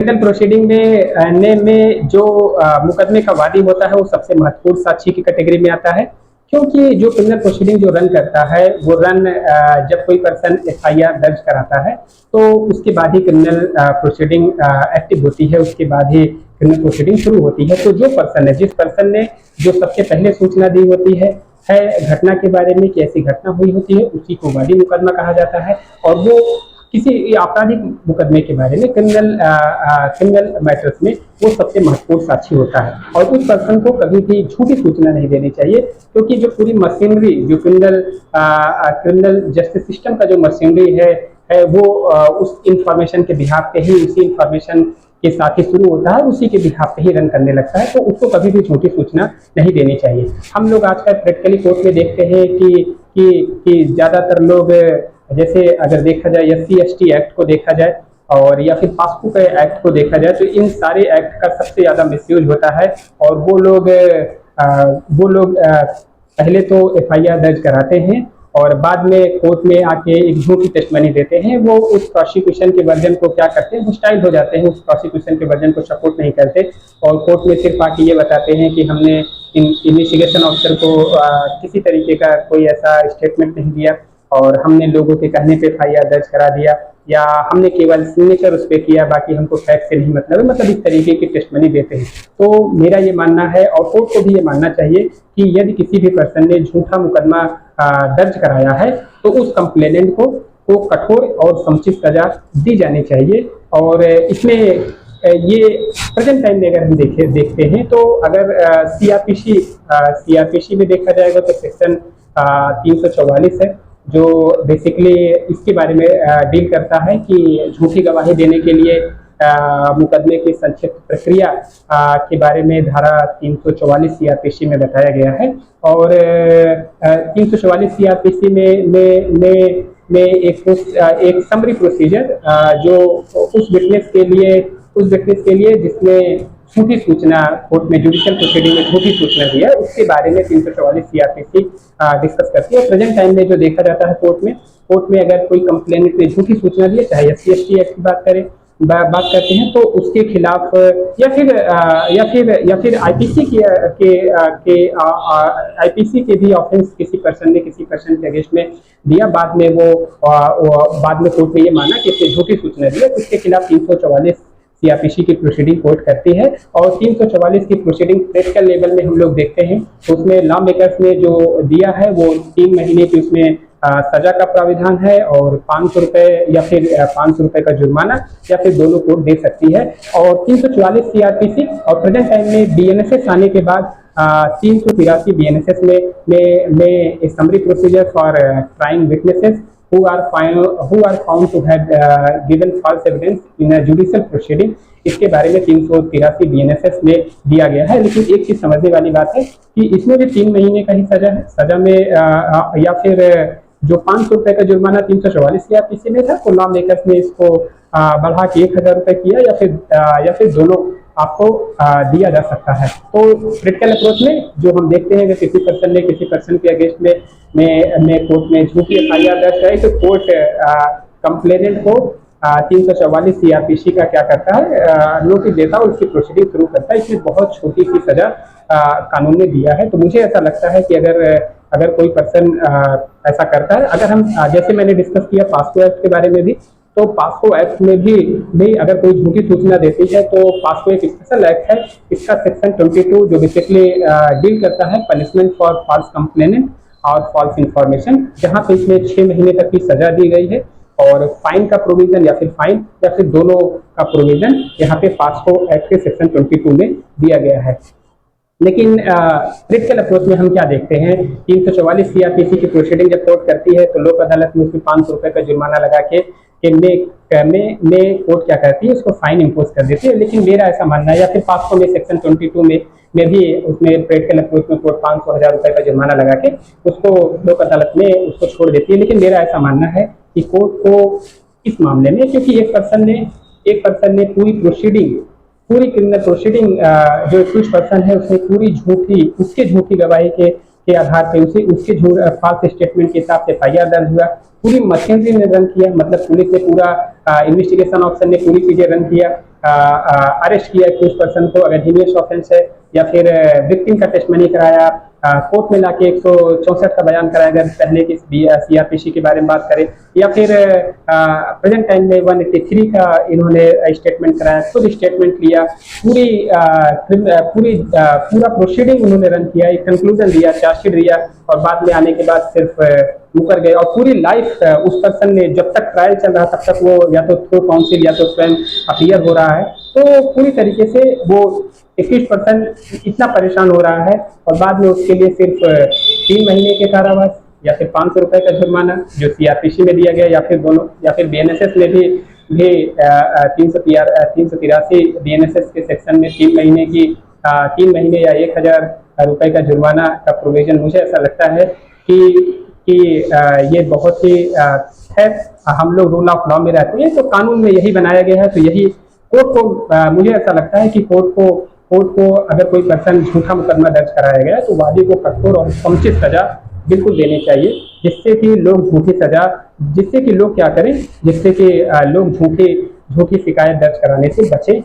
Criminal proceeding में जो मुकदमे का वादी होता है वो सबसे महत्वपूर्ण साक्षी की कैटेगरी में आता है, क्योंकि जो क्रिमिनल प्रोसीडिंग जो रन करता है वो रन जब कोई पर्सन एफआईआर दर्ज कराता है तो उसके बाद ही क्रिमिनल प्रोसीडिंग एक्टिव होती है, उसके बाद ही क्रिमिनल प्रोसीडिंग शुरू होती है। तो जो पर्सन है, जिस पर्सन ने जो सबसे पहले सूचना दी होती है घटना के बारे में कि ऐसी घटना हुई होती है, उसी को वादी मुकदमा कहा जाता है। और वो किसी आपराधिक मुकदमे के बारे में क्रिमिनल मैटर्स में वो सबसे महत्वपूर्ण साक्षी होता है। और उस पर्सन को कभी भी झूठी सूचना नहीं देनी चाहिए, क्योंकि जो पूरी मशीनरी जो क्रिमिनल जस्टिस सिस्टम का जो मशीनरी है वो उस इंफॉर्मेशन के बिहाफ पे ही, उसी इंफॉर्मेशन के साथ ही शुरू होता है, उसी के बिहाफ पे ही रन करने लगता है। तो उसको कभी भी झूठी सूचना नहीं देनी चाहिए। हम लोग आजकल प्रैक्टिकली कोर्ट में देखते हैं कि ज्यादातर लोग, जैसे अगर देखा जाए SC/ST एक्ट को देखा जाए और या फिर पासपोर्ट एक्ट को देखा जाए, तो इन सारे एक्ट का सबसे ज्यादा मिसयूज होता है। और वो लोग पहले तो एफआईआर दर्ज कराते हैं और बाद में कोर्ट में आके एक झूठी टेस्टमनी देते हैं। वो उस प्रोसिक्यूशन के वर्जन को क्या करते हैं, हॉस्टाइल हो जाते हैं, उस प्रोसिक्यूशन के वर्जन को सपोर्ट नहीं करते और कोर्ट में सिर्फ आके ये बताते हैं कि हमने इन्वेस्टिगेशन ऑफिसर को किसी तरीके का कोई ऐसा स्टेटमेंट नहीं दिया और हमने लोगों के कहने पे एफआईआर दर्ज करा दिया, या हमने केवल सिग्नेचर उस पर किया, बाकी हमको फैक्ट से नहीं मतलब है, मतलब इस तरीके की टेस्टमनी देते हैं। तो मेरा ये मानना है और कोर्ट को भी ये मानना चाहिए कि यदि किसी भी पर्सन ने झूठा मुकदमा दर्ज कराया है तो उस कंप्लेनेंट को कठोर और समुचित सजा दी जानी चाहिए। और इसमें ये प्रेजेंट टाइम में अगर हम देखते हैं तो अगर सीआरपीसी में देखा जाएगा तो सेक्शन 344 है, जो बेसिकली इसके बारे में डील करता है कि झूठी गवाही देने के लिए मुकदमे की संक्षिप्त प्रक्रिया के बारे में धारा 344 सीआरपीसी में बताया गया है। और 344 सीआरपीसी में एक समरी प्रोसीजर जो उस विटनेस के लिए जिसने झूठी सूचना कोर्ट में जुडिशियल प्रोसीडिंग में झूठी सूचना दी है, उसके बारे में 344 सीआरपीसी डिस्कस करती है। प्रेजेंट टाइम में जो देखा जाता है कोर्ट में अगर कोई कंप्लेनेंट ने झूठी सूचना दी है, चाहे SC/ST एक्ट की बात करते हैं, तो उसके खिलाफ या फिर आईपीसी के भी ऑफेंस किसी पर्सन ने किसी पर्सन के अगेंस्ट में दिया, बाद में कोर्ट ने ये माना कि इसने झूठी सूचना दी है, तो उसके खिलाफ 344 सीआरपीसी की प्रोसीडिंग कोर्ट करती है। और 344 की प्रोसीडिंग प्रैक्टिकल लेवल में हम लोग देखते हैं तो उसमें लॉ मेकर्स ने जो दिया है वो 3 महीने की उसमें सजा का प्राविधान है और 500 रुपए या फिर 500 रुपए का जुर्माना या फिर दोनों कोर्ट दे सकती है। और 344 सीआरपीसी और प्रेजेंट टाइम में बीएनएसएस आने के बाद 383 बीएनएसएस में summary procedure for crime witnesses who are found to have given false evidence in a judicial proceeding, इसके बारे में 383 बीएनएसएस में दिया गया है। लेकिन एक चीज समझने वाली बात है कि इसमें भी 3 महीने का ही सजा है। सजा में या फिर जो 500 रुपए का जुर्माना 344 सीआरपीसी में था, तो लॉ मेकर्स ने इसको बढ़ा के 1000 रुपए किया या फिर दोनों आपको दिया जा सकता है। तो क्रिटिकल अप्रोच में जो हम देखते हैं कि किसी पर्सन ने किसी पर्सन के अगेंस्ट में कोर्ट में झूठी एफआईआर दर्ज कराई, तो कोर्ट कंप्लेनेंट को 344 सीआरपीसी का क्या करता है, नोटिस देता है और उसकी प्रोसीडिंग शुरू करता है। इसमें बहुत छोटी सी सजा कानून ने दिया है। तो मुझे ऐसा लगता है कि अगर कोई पर्सन ऐसा करता है, अगर हम जैसे मैंने डिस्कस किया पास्को एक्ट के बारे में भी, तो पास्को एक्ट में भी अगर कोई झूठी सूचना देती है तो पास्को एक स्पेशल एक्ट है। इसका सेक्शन 22 जो बेसिकली डील करता है पनिशमेंट फॉर फॉल्स कंप्लेनेंट और फॉल्स इंफॉर्मेशन, जहां पे इसमें 6 महीने तक की सजा दी गई है और फाइन का प्रोविजन या फिर दोनों का प्रोविजन यहाँ पे पास्को एक्ट के सेक्शन 22 में दिया गया है। लेकिन क्रिटिकल अप्रोच में हम क्या देखते हैं, 344 सीआरपीसी की प्रोसीडिंग जब कोर्ट करती है तो लोक अदालत में उसमें 500 रुपए का जुर्माना लगा के कोर्ट क्या करती है, उसको फाइन इम्पोज कर देती है। लेकिन मेरा ऐसा मानना है, या फिर पास्को में सेक्शन 22 में भी उसमें प्रैक्टिकल अप्रोच में कोर्ट 500,000 रुपए का जुर्माना लगा के उसको लोक अदालत में उसको छोड़ देती है। लेकिन मेरा ऐसा मानना है कि कोर्ट को इस मामले में, क्योंकि एक पर्सन ने पूरी क्रिमिनल प्रोसीडिंग जो एक्यूज पर्सन है उसने पूरी झूठी गवाही के आधार पे उसके फॉल्स स्टेटमेंट के हिसाब से एफआईआर दर्ज हुआ, पूरी मशीनरी ने रन किया, मतलब पुलिस ने पूरा इन्वेस्टिगेशन ऑफिसर ने पूरी चीजें रन किया अरेस्ट किया कुछ पर्सन को अगर हीनियस ऑफेंस है, या फिर विक्टिम का टेस्टमनी कराया, कोर्ट में लाके 164 का बयान कराया अगर पहले की सीआरपीसी के बारे में बात करें, या फिर प्रेजेंट टाइम में 183 का इन्होंने स्टेटमेंट कराया, खुद स्टेटमेंट लिया, पूरा प्रोसीडिंग उन्होंने रन किया, एक कंक्लूजन दिया, चार्जशीट दिया, और बाद में आने के बाद सिर्फ मुकर गए। और पूरी लाइफ उस पर्सन ने, जब तक ट्रायल चल रहा तब तक वो या तो थ्रू काउंसिल या तो स्वयं अपीयर हो रहा है, तो पूरी तरीके से वो 21% इतना परेशान हो रहा है, और बाद में उसके लिए सिर्फ 3 महीने के कारावास या फिर 500 रुपए का जुर्माना जो सीआरपीसी में दिया गया, या फिर दोनों, या फिर बीएनएसएस में भी 383 बीएनएसएस के सेक्शन में 3 महीने या 1000 रुपए का जुर्माना का प्रोविजन। मुझे ऐसा लगता है कि ये बहुत ही है, हम लोग रूल ऑफ लॉ में रहते हैं, तो कानून में यही बनाया गया है। तो यही कोर्ट को मुझे ऐसा लगता है कि कोर्ट को अगर कोई पर्सन झूठा मुकदमा दर्ज कराया गया तो वादी को कठोर और समुचित सजा बिल्कुल देनी चाहिए, जिससे कि लोग जिससे कि लोग क्या करें, जिससे कि लोग झूठी शिकायत दर्ज कराने से बचे,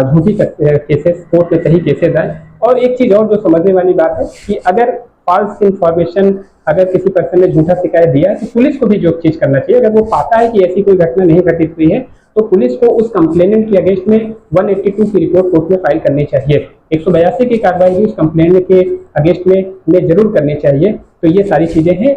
झूठी केसेस कोर्ट में सही केसेस आए। और एक चीज और जो समझने वाली बात है कि अगर फॉल्स इंफॉर्मेशन अगर किसी पर्सन ने झूठा शिकायत दिया है तो पुलिस को भी जो चीज करना चाहिए, अगर वो पाता है कि ऐसी कोई घटना नहीं घटित हुई है तो पुलिस को उस कंप्लेनेंट के अगेंस्ट में 182 की रिपोर्ट कोर्ट में फाइल करनी चाहिए। 182 की कार्रवाई भी उस कंप्लेनेंट के अगेंस्ट में जरूर करनी चाहिए। तो ये सारी चीजें हैं।